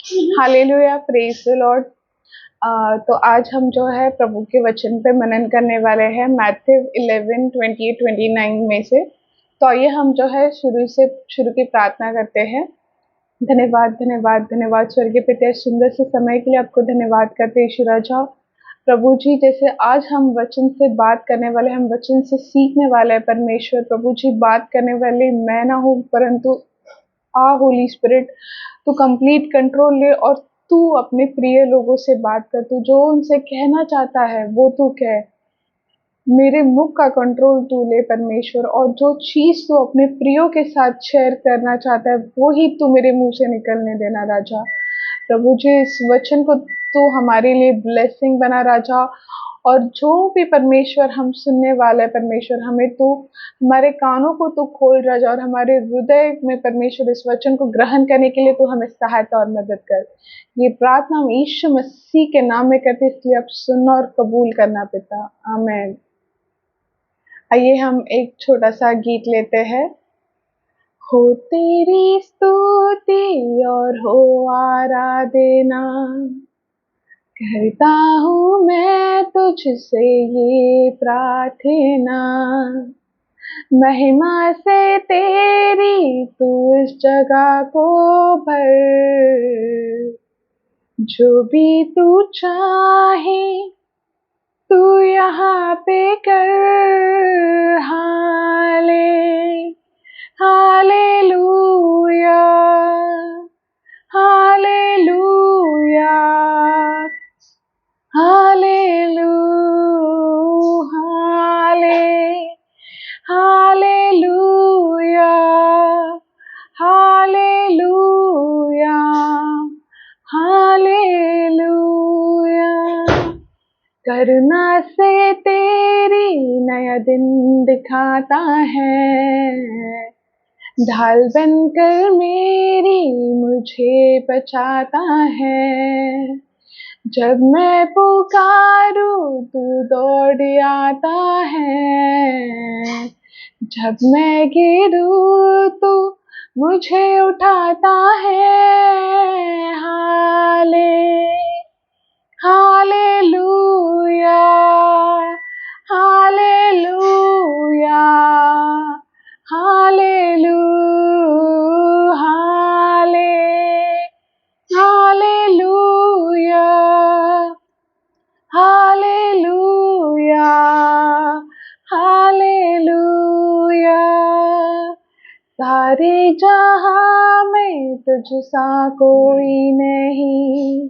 Hallelujah, praise the Lord. तो आज हम जो है प्रभु के वचन पे मनन करने वाले हैं मैथ्यू 11:28-29 में से। तो आइए हम जो है शुरू की प्रार्थना करते हैं। धन्यवाद धन्यवाद धन्यवाद स्वर्गीय पिता, इस सुंदर से समय के लिए आपको धन्यवाद करते हैं ईश्वर राजा। प्रभु जी, जैसे आज हम वचन से बात करने वाले, हम वचन से सीखने वाले हैं परमेश्वर। प्रभु जी, बात करने वाले मैं ना हूँ, परंतु होली स्पिरिट तू कंप्लीट कंट्रोल ले और तू अपने प्रिय लोगों से बात कर। तू जो उनसे कहना चाहता है वो तू कह। मेरे मुख का कंट्रोल तू ले परमेश्वर, और जो चीज तू अपने प्रियो के साथ शेयर करना चाहता है वो ही तू मेरे मुंह से निकलने देना राजा। प्रभु जी, इस वचन को तू हमारे लिए ब्लेसिंग बना राजा। और जो भी परमेश्वर हम सुनने वाले हैं परमेश्वर, हमें तू हमारे कानों को तू खोल राजा, और हमारे हृदय में परमेश्वर इस वचन को ग्रहण करने के लिए तू हमें सहायता और मदद कर। ये प्रार्थना हम यीशु मसीह के नाम में करते, इसलिए आप सुनना और कबूल करना पिता, आमीन। आइए हम एक छोटा सा गीत लेते हैं। हो तेरी स्तुति और हो आराधना, करता हूँ मैं तुझसे ये प्रार्थना। महिमा से तेरी तू इस जगह को भर, जो भी तू चाहे तू यहाँ पे कर। Hallelujah hallelujah hallelujah hallelujah hallelujah hallelujah. करुणा से तेरी नया दिन दिखाता है, ढाल बनकर मेरी मुझे बचाता है। जब मैं पुकारूं तू दौड़ आता है, जब मैं गिरूं तू मुझे उठाता है। Hallelujah hallelujah hallelujah hallelujah hallelujah hallelujah. सारे जहां में तुझ सा कोई नहीं,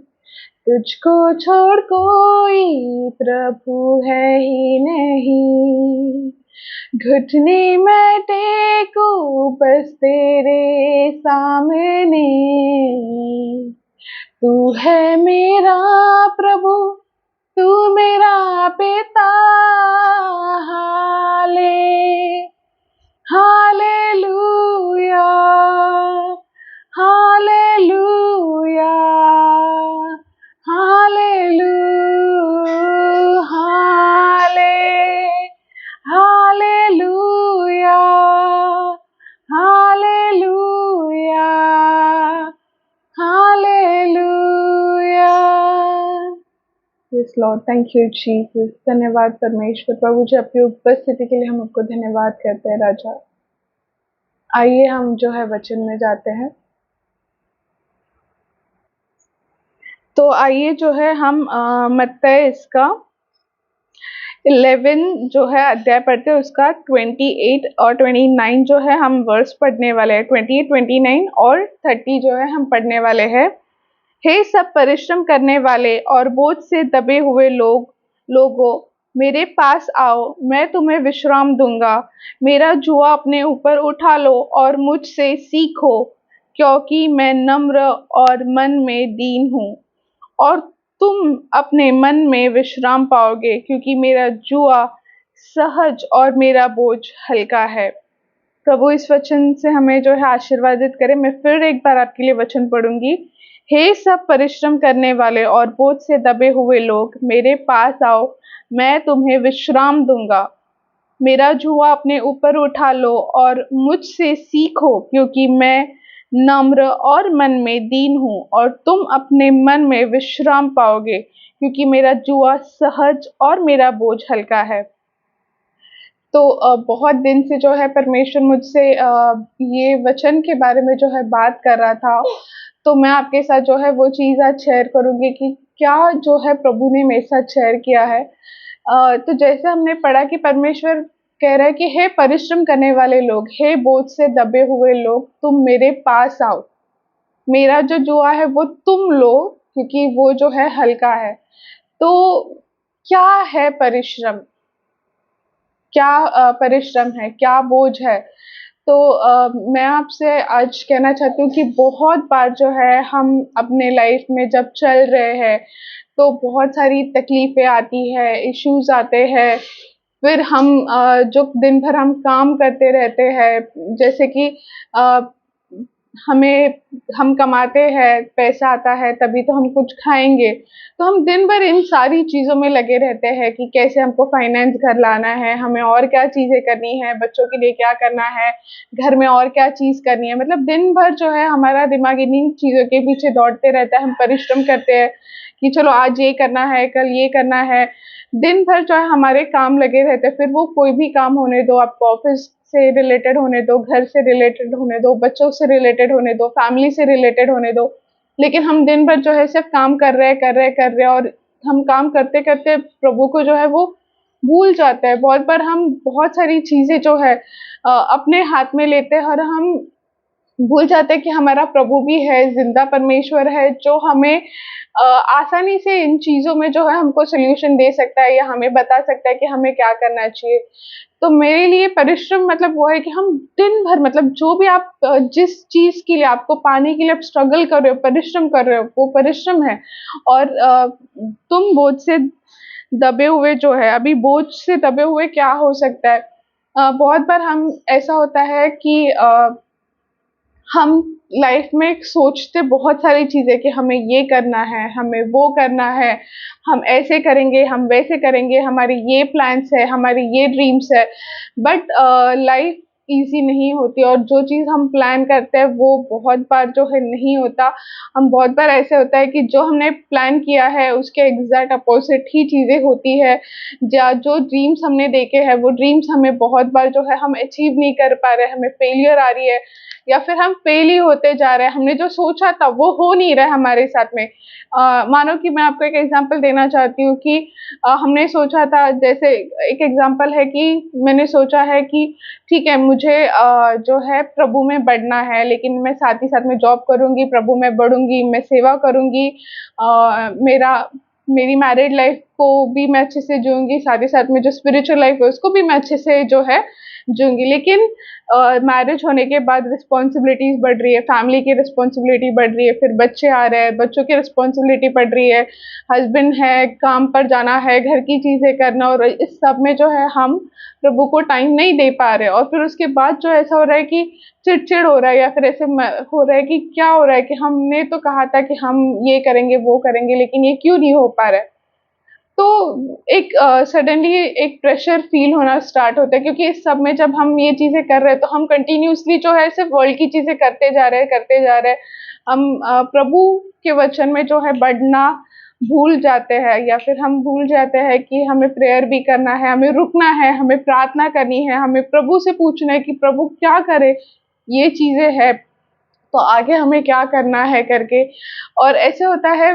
तुझको छोड़ कोई प्रभु है ही नहीं। घुटने में टेको बस तेरे सामने, तू है मेरा प्रभु, तू मेरा पिता। Hallelujah hallelujah hallelujah hallelujah hallelujah hallelujah. Yes Lord, thank you Jesus. धन्यवाद परमेश्वर। प्रभु जी, आपकी उपस्थिति के लिए हम आपको धन्यवाद करते हैं राजा। आइए हम जो है वचन में जाते हैं। तो आइए जो है हम मत्ती इसका 11 जो है अध्याय पढ़ते हैं, उसका 28 और 29 जो है हम वर्स पढ़ने वाले हैं। 28, 29 और 30 जो है हम पढ़ने वाले हैं। हे सब परिश्रम करने वाले और बोझ से दबे हुए लोगों, मेरे पास आओ, मैं तुम्हें विश्राम दूंगा। मेरा जुआ अपने ऊपर उठा लो और मुझसे सीखो, क्योंकि मैं नम्र और मन में दीन हूँ, और तुम अपने मन में विश्राम पाओगे, क्योंकि मेरा जुआ सहज और मेरा बोझ हल्का है। प्रभु इस वचन से हमें जो है आशीर्वादित करे। मैं फिर एक बार आपके लिए वचन पढ़ूंगी। हे सब परिश्रम करने वाले और बोझ से दबे हुए लोग, मेरे पास आओ, मैं तुम्हें विश्राम दूंगा। मेरा जुआ अपने ऊपर उठा लो और मुझसे सीखो, क्योंकि मैं नम्र और मन में दीन हूँ, और तुम अपने मन में विश्राम पाओगे, क्योंकि मेरा जुआ सहज और मेरा बोझ हल्का है। तो बहुत दिन से जो है परमेश्वर मुझसे ये वचन के बारे में जो है बात कर रहा था, तो मैं आपके साथ जो है वो चीज़ आज शेयर करूँगी कि क्या जो है प्रभु ने मेरे साथ शेयर किया है। तो जैसे हमने पढ़ा कि परमेश्वर कह रहा है कि हे परिश्रम करने वाले लोग, हे बोझ से दबे हुए लोग, तुम मेरे पास आओ। मेरा जो जुआ है वो तुम लो, क्योंकि वो जो है हल्का है। तो क्या है परिश्रम? क्या परिश्रम है? क्या बोझ है? तो मैं आपसे आज कहना चाहती हूँ कि बहुत बार जो है हम अपने लाइफ में जब चल रहे हैं, तो बहुत सारी तकलीफ़ें आती हैं, इश्यूज़ आते हैं। फिर हम जो दिन भर हम काम करते रहते हैं, जैसे कि अ, हमें हम कमाते हैं, पैसा आता है तभी तो हम कुछ खाएँगे। तो हम दिन भर इन सारी चीज़ों में लगे रहते हैं कि कैसे हमको फाइनेंस घर लाना है, हमें और क्या चीज़ें करनी है, बच्चों के लिए क्या करना है, घर में और क्या चीज़ करनी है। मतलब दिन भर जो है हमारा दिमाग इन्हीं चीज़ों के पीछे दौड़ते रहता है। हम परिश्रम करते हैं कि चलो आज ये करना है, कल ये करना है। दिन भर जो है हमारे काम लगे रहते हैं, फिर वो कोई भी काम होने दो, आपको ऑफ़िस से रिलेटेड होने दो, घर से रिलेटेड होने दो, बच्चों से रिलेटेड होने दो, फैमिली से रिलेटेड होने दो। लेकिन हम दिन भर जो है सिर्फ़ काम कर रहे हैं, कर रहे हैं, कर रहे हैं, और हम काम करते-करते प्रभु को जो है वो भूल जाते हैं। बहुत बार हम बहुत सारी चीज़ें जो है अपने हाथ में लेते हैं, और हम भूल जाते हैं कि हमारा प्रभु भी है, ज़िंदा परमेश्वर है, जो हमें आसानी से इन चीज़ों में जो है हमको सॉल्यूशन दे सकता है, या हमें बता सकता है कि हमें क्या करना चाहिए। तो मेरे लिए परिश्रम मतलब वो है कि हम दिन भर, मतलब जो भी आप जिस चीज़ के लिए आपको पाने के लिए आप स्ट्रगल कर रहे हो, परिश्रम कर रहे हो, वो परिश्रम है। और तुम बोझ से दबे हुए जो है, अभी बोझ से दबे हुए क्या हो सकता है? बहुत बार हम ऐसा होता है कि हम लाइफ में सोचते बहुत सारी चीज़ें कि हमें ये करना है, हमें वो करना है, हम ऐसे करेंगे, हम वैसे करेंगे, हमारे ये प्लान्स है, हमारी ये ड्रीम्स है। बट लाइफ ईज़ी नहीं होती, और जो चीज़ हम प्लान करते हैं वो बहुत बार जो है नहीं होता। हम बहुत बार ऐसे होता है कि जो हमने प्लान किया है उसके एग्ज़ैक्ट अपोज़िट ही चीज़ें होती है। या जो ड्रीम्स हमने देखे हैं वो ड्रीम्स हमें बहुत बार जो है हम अचीव नहीं कर पा रहे हैं, हमें फेलियर आ रही है, या फिर हम फेल ही होते जा रहे हैं, हमने जो सोचा था वो हो नहीं रहा है हमारे साथ में। मानो कि मैं आपको एक एग्ज़ाम्पल देना चाहती हूँ कि हमने सोचा था, जैसे एक एग्ज़ाम्पल है कि मैंने सोचा है कि ठीक है, मुझे जो है प्रभु में बढ़ना है, लेकिन मैं साथ ही साथ में जॉब करूँगी, प्रभु में बढ़ूँगी, मैं सेवा करूँगी, मेरा मेरी मैरिड लाइफ़ को भी मैं अच्छे से जीऊँगी, साथ ही साथ में जो स्पिरिचुअल लाइफ़ है उसको भी मैं अच्छे से जो है जीऊँगी। लेकिन मैरिज होने के बाद रिस्पॉन्सिबिलिटीज़ बढ़ रही है, फैमिली की रिस्पॉन्सिबिलिटी बढ़ रही है, फिर बच्चे आ रहे हैं, बच्चों की रिस्पॉन्सिबिलिटी बढ़ रही है, हस्बैंड है, काम पर जाना है, घर की चीज़ें करना, और इस सब में जो है हम प्रभु को टाइम नहीं दे पा रहे हैं। और फिर उसके बाद जो ऐसा हो रहा है कि चिड़-चिड़ हो रहा है, या फिर ऐसे हो रहा है कि क्या हो रहा है कि हमने तो कहा था कि हम ये करेंगे, वो करेंगे, लेकिन ये क्यों नहीं हो पा रहा है? तो एक सडनली एक प्रेशर फ़ील होना स्टार्ट होता है, क्योंकि इस सब में जब हम ये चीज़ें कर रहे हैं, तो हम कंटिन्यूअसली जो है सिर्फ़ वर्ल्ड की चीज़ें करते जा रहे हैं, करते जा रहे हैं। हम प्रभु के वचन में जो है बढ़ना भूल जाते हैं, या फिर हम भूल जाते हैं कि हमें प्रेयर भी करना है, हमें रुकना है, हमें प्रार्थना करनी है, हमें प्रभु से पूछना है कि प्रभु क्या करें? ये चीज़ें हैं, तो आगे हमें क्या करना है करके। और ऐसे होता है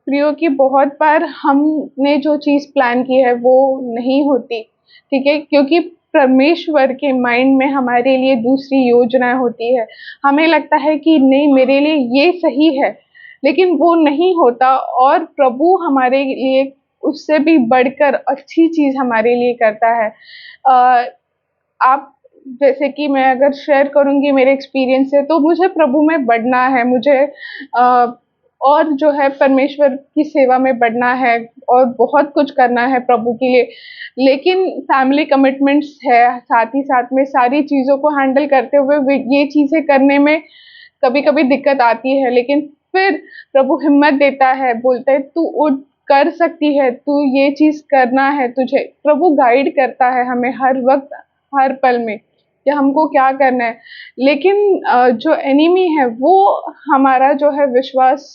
प्रियो कि बहुत बार हमने जो चीज़ प्लान की है वो नहीं होती, ठीक है? क्योंकि परमेश्वर के माइंड में हमारे लिए दूसरी योजनाएँ होती है। हमें लगता है कि नहीं, मेरे लिए ये सही है, लेकिन वो नहीं होता, और प्रभु हमारे लिए उससे भी बढ़कर अच्छी चीज़ हमारे लिए करता है। अ, आप जैसे कि मैं अगर शेयर करूँगी मेरे एक्सपीरियंस से, तो मुझे प्रभु में बढ़ना है, मुझे और जो है परमेश्वर की सेवा में बढ़ना है, और बहुत कुछ करना है प्रभु के लिए। लेकिन फैमिली कमिटमेंट्स है, साथ ही साथ में सारी चीज़ों को हैंडल करते हुए वे ये चीज़ें करने में कभी-कभी दिक्कत आती है, लेकिन फिर प्रभु हिम्मत देता है, बोलता है तू उठ, कर सकती है, तू ये चीज़ करना है तुझे। प्रभु गाइड करता है हमें हर वक़्त, हर पल में। कि हमको क्या करना है। लेकिन जो एनिमी है वो हमारा जो है विश्वास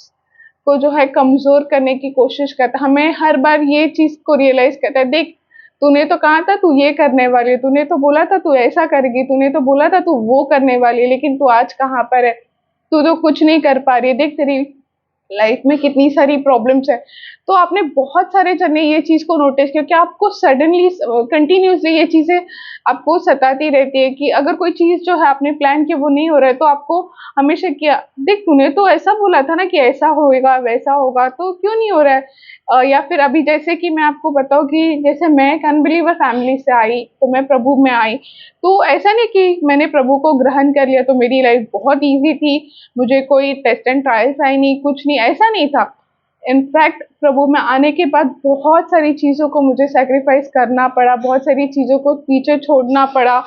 को जो है कमज़ोर करने की कोशिश करता है। हमें हर बार ये चीज़ को रियलाइज़ करता है, देख तूने तो कहा था तू ये करने वाली है, तूने तो बोला था तू ऐसा करेगी, तूने तो बोला था तू वो करने वाली है, लेकिन तू आज कहाँ पर है? तू तो कुछ नहीं कर पा रही है, देख तेरी लाइफ में कितनी सारी प्रॉब्लम्स है। तो आपने बहुत सारे जने ये चीज़ को नोटिस किया कि आपको सडनली कंटिन्यूअसली ये चीज़ें आपको सताती रहती है कि अगर कोई चीज़ जो है आपने प्लान की वो नहीं हो रहा है, तो आपको हमेशा क्या देख तूने तो ऐसा बोला था ना कि ऐसा होएगा, वैसा होगा, तो क्यों नहीं हो रहा है? या फिर अभी जैसे कि मैं आपको बताऊँ कि जैसे मैं एक अनबिलीवर फैमिली से आई, तो मैं प्रभु में आई। तो ऐसा नहीं कि मैंने प्रभु को ग्रहण कर लिया तो मेरी लाइफ बहुत ईज़ी थी, मुझे कोई टेस्ट एंड ट्रायल्स आई नहीं, कुछ नहीं, ऐसा नहीं था। इनफैक्ट प्रभु में आने के बाद बहुत सारी चीज़ों को मुझे सैक्रिफाइस करना पड़ा, बहुत सारी चीज़ों को पीछे छोड़ना पड़ा,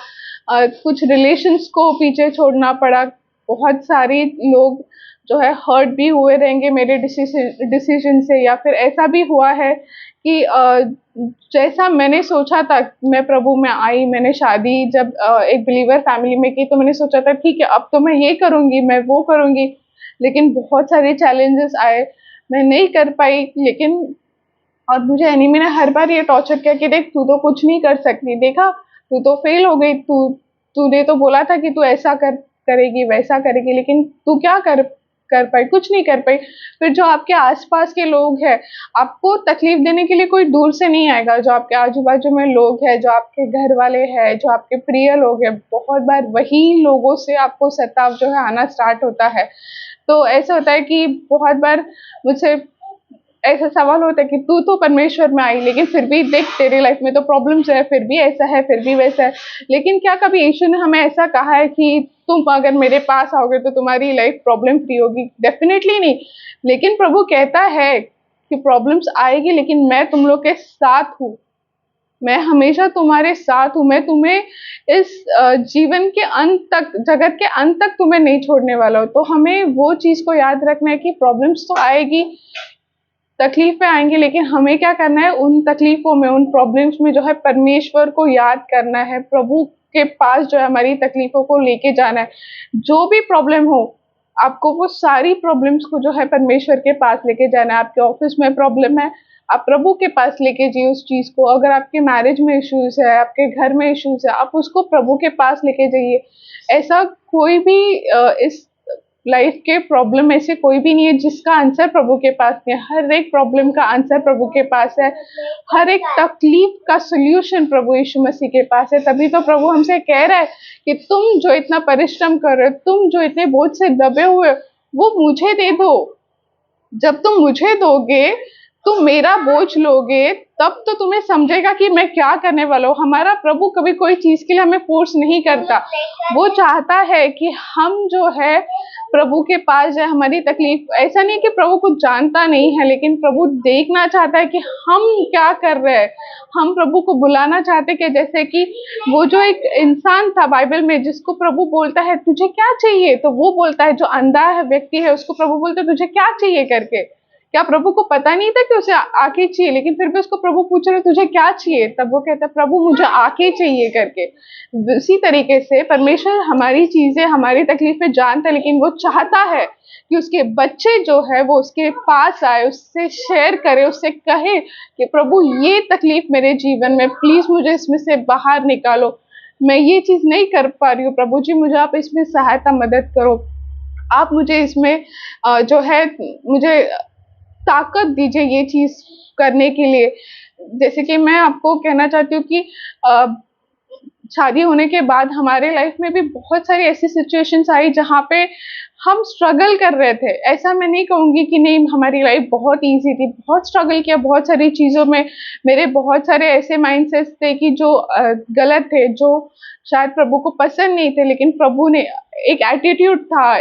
कुछ रिलेशंस को पीछे छोड़ना पड़ा, बहुत सारे लोग जो है हर्ट भी हुए रहेंगे मेरे डिसीजन से, या फिर ऐसा भी हुआ है कि जैसा मैंने सोचा था, मैं प्रभु में आई, मैंने शादी जब एक बिलीवर फैमिली में की, तो मैंने सोचा था ठीक है अब तो मैं ये करूँगी, मैं वो करूँगी, लेकिन बहुत सारे चैलेंजेस आए, मैं नहीं कर पाई। लेकिन और मुझे एनिमी ने हर बार ये टॉर्चर किया कि देख तू तो कुछ नहीं कर सकती, देखा तू तो फेल हो गई, तूने तो बोला था कि तू ऐसा करेगी, वैसा करेगी, लेकिन तू क्या कर कर पाई, कुछ नहीं कर पाई। फिर जो आपके आसपास के लोग हैं, आपको तकलीफ देने के लिए कोई दूर से नहीं आएगा, जो आपके आजू बाजू में लोग हैं, जो आपके घर वाले हैं, जो आपके प्रिय लोग हैं, बहुत बार वही लोगों से आपको सताव जो है आना स्टार्ट होता है। तो ऐसा होता है कि बहुत बार मुझसे ऐसा सवाल होता है कि तू तो परमेश्वर में आई, लेकिन फिर भी देख तेरी लाइफ में तो प्रॉब्लम्स है, फिर भी ऐसा है, फिर भी वैसा है। लेकिन क्या कभी यीशु ने हमें ऐसा कहा है कि तुम अगर मेरे पास आओगे तो तुम्हारी लाइफ प्रॉब्लम फ्री होगी? डेफिनेटली नहीं। लेकिन प्रभु कहता है कि प्रॉब्लम्स आएगी, लेकिन मैं तुम लोग के साथ हूँ, मैं हमेशा तुम्हारे साथ हूँ, मैं तुम्हें इस जीवन के अंत तक, जगत के अंत तक तुम्हें नहीं छोड़ने वाला हूँ। तो हमें वो चीज़ को याद रखना है कि प्रॉब्लम्स तो आएगी, तकलीफ़ें आएँगी, लेकिन हमें क्या करना है उन तकलीफ़ों में, उन प्रॉब्लम्स में जो है परमेश्वर को याद करना है, प्रभु के पास जो है हमारी तकलीफ़ों को लेके जाना है। जो भी प्रॉब्लम हो, आपको वो सारी प्रॉब्लम्स को जो है परमेश्वर के पास लेके जाना है। आपके ऑफ़िस में प्रॉब्लम है, आप प्रभु के पास लेके जाइए उस चीज़ को। अगर आपके मैरिज में इश्यूज़ है, आपके घर में इश्यूज़ है, आप उसको प्रभु के पास लेके जाइए। ऐसा कोई भी इस लाइफ के प्रॉब्लम में से कोई भी नहीं है जिसका आंसर प्रभु के पास नहीं है। हर एक प्रॉब्लम का आंसर प्रभु के पास है। हर एक तकलीफ का सॉल्यूशन प्रभु यीशु मसीह के पास है। तभी तो प्रभु हमसे कह रहा है कि तुम जो इतना परिश्रम कर रहे हो, तुम जो इतने बोझ से दबे हुए हो, वो मुझे दे दो। जब तुम मुझे दोगे, तुम मेरा बोझ लोगे, तब तो तुम्हें समझेगा कि मैं क्या करने वाला हूँ। हमारा प्रभु कभी कोई चीज़ के लिए हमें फ़ोर्स नहीं करता। वो चाहता है कि हम जो है प्रभु के पास जाएँ, हमारी तकलीफ़, ऐसा नहीं है कि प्रभु कुछ जानता नहीं है, लेकिन प्रभु देखना चाहता है कि हम क्या कर रहे हैं। हम प्रभु को बुलाना चाहते हैं कि जैसे कि वो जो एक इंसान था बाइबल में जिसको प्रभु बोलता है तुझे क्या चाहिए? तो वो बोलता है, जो अंधा है व्यक्ति है उसको प्रभु बोलता है तुझे क्या चाहिए करके। क्या प्रभु को पता नहीं था कि उसे आँखें चाहिए, लेकिन फिर भी उसको प्रभु पूछ रहे तुझे क्या चाहिए? तब वो कहता है प्रभु मुझे आँखें चाहिए करके। उसी तरीके से परमेश्वर हमारी चीज़ें, हमारी तकलीफ़ें जानता है, लेकिन वो चाहता है कि उसके बच्चे जो है वो उसके पास आए, उससे शेयर करे, उससे कहे कि प्रभु ये तकलीफ़ मेरे जीवन में, प्लीज़ मुझे इसमें से बाहर निकालो। मैं ये चीज़ नहीं कर पा रही हूँ, प्रभु जी मुझे आप इसमें सहायता मदद करो। आप मुझे इसमें जो है मुझे ताकत दीजिए ये चीज़ करने के लिए। जैसे कि मैं आपको कहना चाहती हूँ कि अ, शादी होने के बाद हमारे लाइफ में भी बहुत सारी ऐसी सिचुएशंस आई जहाँ पे हम स्ट्रगल कर रहे थे। ऐसा मैं नहीं कहूँगी कि नहीं हमारी लाइफ बहुत ईज़ी थी, बहुत स्ट्रगल किया, बहुत सारी चीज़ों में मेरे बहुत सारे ऐसे माइंडसेट्स थे कि जो गलत थे, जो शायद प्रभु को पसंद नहीं थे, लेकिन प्रभु ने एक एटीट्यूड था,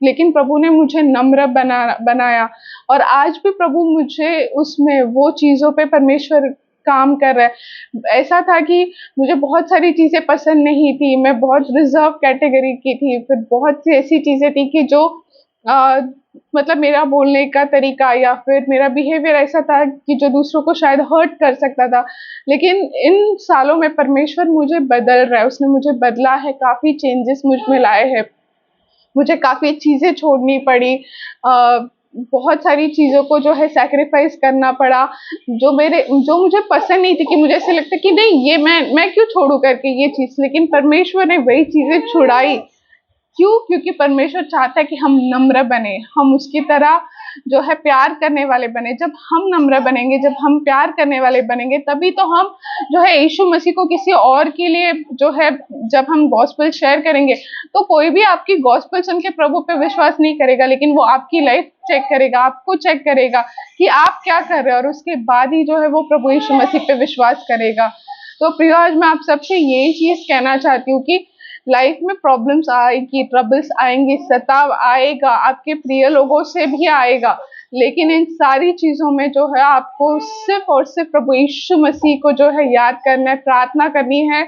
लेकिन प्रभु ने मुझे नम्र बनाया, और आज भी प्रभु मुझे उसमें वो चीज़ों पे परमेश्वर काम कर रहा है। ऐसा था कि मुझे बहुत सारी चीज़ें पसंद नहीं थी, मैं बहुत रिज़र्व कैटेगरी की थी, फिर बहुत सी ऐसी चीज़ें थी कि जो मतलब मेरा बोलने का तरीका या फिर मेरा बिहेवियर ऐसा था कि जो दूसरों को शायद हर्ट कर सकता था। लेकिन इन सालों में परमेश्वर मुझे बदल रहा है, उसने मुझे बदला है, काफ़ी चेंजेस मुझ में लाए हैं। मुझे काफ़ी चीज़ें छोड़नी पड़ी, बहुत सारी चीज़ों को जो है सैक्रिफाइस करना पड़ा, जो मुझे पसंद नहीं थी, कि मुझे ऐसा लगता कि नहीं, ये मैं क्यों छोड़ूँ करके ये चीज़, लेकिन परमेश्वर ने वही चीज़ें छुड़ाई। क्यों? क्योंकि परमेश्वर चाहता है कि हम नम्र बने, हम उसकी तरह जो है प्यार करने वाले बने। जब हम नम्र बनेंगे, जब हम प्यार करने वाले बनेंगे, तभी तो हम जो है यीशु मसीह को किसी और के लिए जो है, जब हम गॉस्पेल शेयर करेंगे, तो कोई भी आपकी गॉस्पेल सुन के प्रभु पे विश्वास नहीं करेगा, लेकिन वो आपकी लाइफ चेक करेगा, आपको चेक करेगा कि आप क्या कर रहे हो, और उसके बाद ही जो है वो प्रभु यीशु मसीह पे विश्वास करेगा। तो प्रिय, आज मैं आप सबसे यही चीज़ कहना चाहती हूँ कि लाइफ में प्रॉब्लम्स आएगी, ट्रबल्स आएंगी, सताव आएगा, आपके प्रिय लोगों से भी आएगा, लेकिन इन सारी चीज़ों में जो है आपको सिर्फ और सिर्फ प्रभु यीशु मसीह को जो है याद करना है, प्रार्थना करनी है।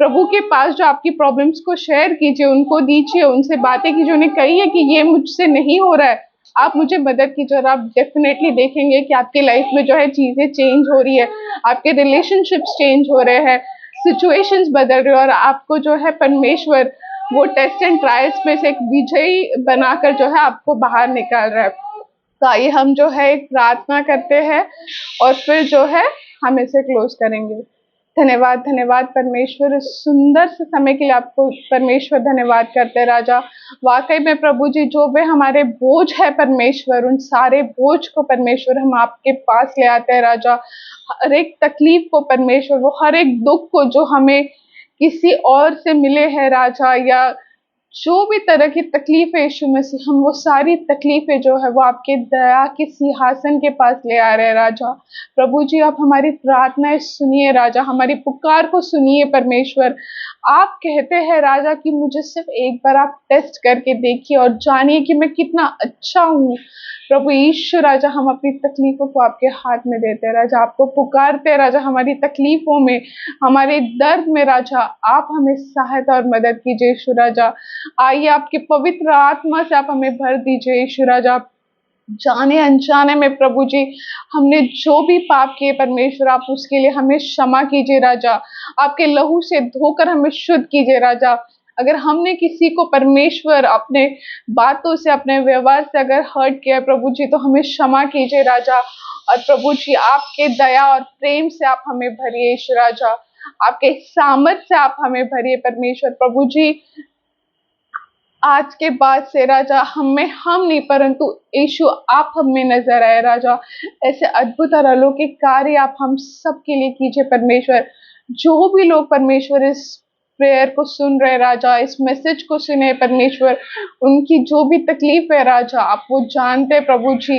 प्रभु के पास जो आपकी प्रॉब्लम्स को शेयर कीजिए, उनको दीजिए, उनसे बातें कीजिए, उन्हें कहिए कि ये मुझसे नहीं हो रहा है, आप मुझे मदद कीजिए, और आप डेफिनेटली देखेंगे कि आपकी लाइफ में जो है चीज़ें चेंज हो रही है, आपके रिलेशनशिप्स चेंज हो रहे हैं, सिचुएशंस बदल रहे हो, और आपको जो है परमेश्वर वो टेस्ट एंड ट्रायल्स में से एक विजयी बनाकर जो है आपको बाहर निकाल रहा है। तो आइए हम जो है एक प्रार्थना करते हैं, और फिर जो है हम इसे क्लोज करेंगे। धन्यवाद, धन्यवाद परमेश्वर, इस सुंदर से समय के लिए आपको परमेश्वर धन्यवाद करते हैं राजा। वाकई में प्रभु जी, जो भी हमारे बोझ है परमेश्वर, उन सारे बोझ को परमेश्वर हम आपके पास ले आते हैं राजा। हर एक तकलीफ को परमेश्वर, वो हर एक दुख को जो हमें किसी और से मिले हैं राजा, या जो भी तरह की तकलीफ है यीशु मसीह, हम वो सारी तकलीफें जो है वो आपके दया के सिंहासन के पास ले आ रहे हैं राजा। प्रभु जी, आप हमारी प्रार्थनाएं सुनिए राजा, हमारी पुकार को सुनिए परमेश्वर। आप कहते हैं राजा कि मुझे सिर्फ एक बार आप टेस्ट करके देखिए और जानिए कि मैं कितना अच्छा हूँ। प्रभु यीशु राजा, हम अपनी तकलीफों को आपके हाथ में देते हैं राजा, आपको पुकारते हैं राजा, हमारी तकलीफों में, हमारे दर्द में राजा, आप हमें सहायता और मदद कीजिए यीशु राजा। आइए आपके पवित्र आत्मा से आप हमें भर दीजिए यीशु राजा। जाने अनजाने में प्रभु जी, हमने जो भी पाप किए परमेश्वर, आप उसके लिए हमें क्षमा कीजिए राजा। आपके लहू से धोकर हमें शुद्ध कीजिए राजा। अगर हमने किसी को परमेश्वर अपने बातों से, अपने व्यवहार से अगर हर्ट किया है प्रभु जी, तो हमें क्षमा कीजिए राजा। और प्रभु जी, आपके दया और प्रेम से आप हमें भरिए यीशु राजा। आपके सामर्थ से आप हमें भरिए परमेश्वर। प्रभु जी, आज के बाद से राजा, हम नहीं, परंतु यीशु आप हम में नजर आए राजा। ऐसे अद्भुत और अलौकिक कार्य आप हम सबके लिए कीजिए परमेश्वर। जो भी लोग परमेश्वर इस प्रेयर को सुन रहे राजा, इस मैसेज को सुने परमेश्वर, उनकी जो भी तकलीफ है राजा, आप वो जानते हैं प्रभु जी।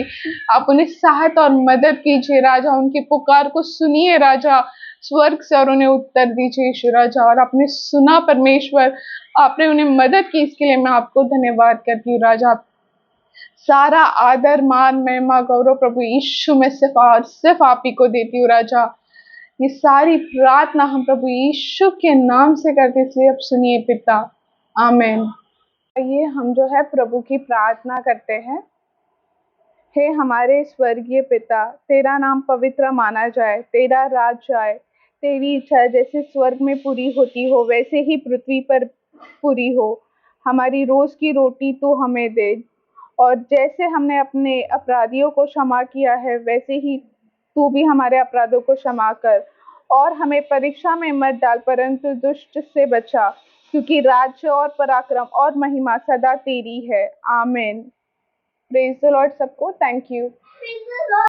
आप उन्हें सहायता और मदद कीजिए राजा, उनकी पुकार को सुनिए राजा स्वर्ग से, और उन्हें उत्तर दीजिए यीशु राजा। और आपने सुना परमेश्वर, आपने उन्हें मदद की, इसके लिए मैं आपको धन्यवाद करती हूँ राजा। सारा आदर, मान, महिमा, गौरव प्रभु यीशु में सिर्फ आप ही को देती हूँ राजा। ये सारी प्रार्थना हम प्रभु यीशु के नाम से करते, इसलिए अब सुनिए पिता, आमीन। ये हम जो है प्रभु की प्रार्थना करते हैं। हे हमारे स्वर्गीय पिता, तेरा नाम पवित्र माना जाए, तेरा राज आए, तेरी इच्छा जैसे स्वर्ग में पूरी होती हो, वैसे ही पृथ्वी पर पूरी हो। हमारी रोज की रोटी तू हमें दे, और जैसे हमने अपने अपराधियों को क्षमा किया है, वैसे ही तू भी हमारे अपराधों को क्षमा कर। और हमें परीक्षा में मत डाल, परंतु दुष्ट से बचा, क्योंकि राज्य और पराक्रम और महिमा सदा तेरी है, आमीन। प्रेज द लॉर्ड सबको, थैंक यू।